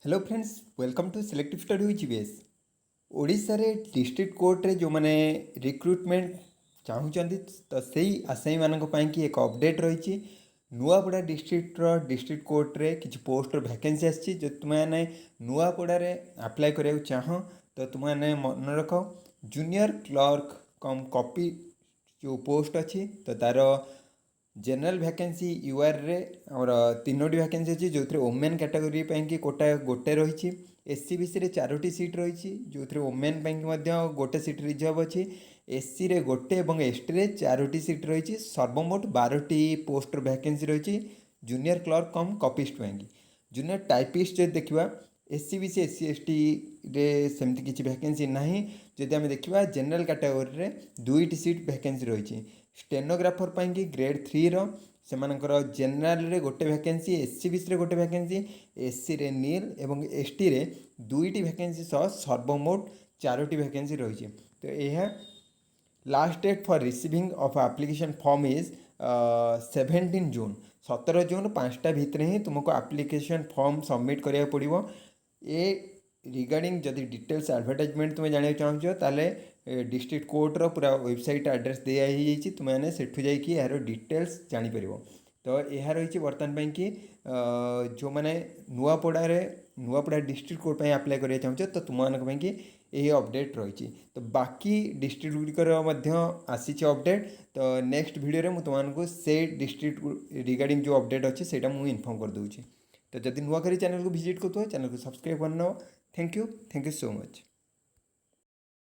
Hello friends, welcome to selective study with GBS. Odisha रे district court रे जो माने रिक्रुटमेंट चाहूचंदी तो सेही आसामी मानक ପାଇଁ कि एक अपडेट रही नुआपड़ा डिस्ट्रिक्ट कोर्ट रे किछि पोस्ट वैकेंसी आछि। जो तुमने नुआपड़ा रे अप्लाई करिया चाह तो तुमने मन रख जूनियर क्लर्क कम कॉपी जो पोस्ट अच्छी तो तार जनरल वैकेंसी यूआर रे और तीनोटी वैकेंसी अच्छी जो ओमेन कैटेगोरी कि कोटा गोटे रही। एससी बीसी रे 4टी सीट रही जो ओमेन गोटे सीट रिजर्व अच्छी। एससी रे गोटे और एसटी रे 4टी सीट रही। सर्वमोट 12टी पोस्ट वैकेंसी रही जूनियर क्लर्क कम कॉपिस्ट जूनियर टाइपिस्ट जो देखा एससी बीसी एससी एसटी रे सेमती किसी वैकेंसी ना। जदि आम देखा जनरल कैटेगोरी रे 2टी सीट वैकेंसी रही। स्टेनोग्राफर कि ग्रेड 3 सेमानकर जेनराल रे गोटे वैकेंसी एससी बीसी रे गोटे वैकेंसी एससी रे नील एवं एसटी रे 2टी वैकेंसी सह सर्वमोट 4टी वैकेंसी रही। तो यह last date for receiving of application form is 17 June 17 June 5टा भितर ही तुमको एप्लिकेशन फॉर्म सबमिट करा पड़ो। ये रिगार्डिंग जदि डिटेल्स एडवर्टाइजमेंट तुम्हें जाना चाहो ताले डिस्ट्रिक्ट कोर्टर पूरा वेबसाइट एड्रेस दिखाई तुमने सेठू जाकि यार डिटेल्स जापर। तो यह रही बर्तमान कि जो मैंने नुआपड़ा डिस्ट्रिक्ट कोर्ट पर अप्लाई करा चाहो तो तुम कि यही अपडेट रही। तो बाकी डिस्ट्रिक्ट गुड़िकर आसी अपडेट। तो नेक्स्ट वीडियो में तुमको से डिस्ट्रिक्ट रिगार्डिंग जो अपडेट अच्छे से इनफॉर्म कर दूँ। तो जब नुआ कर चैनल को विजिट करो चैनल को सब्सक्राइब करना। Thank you so much.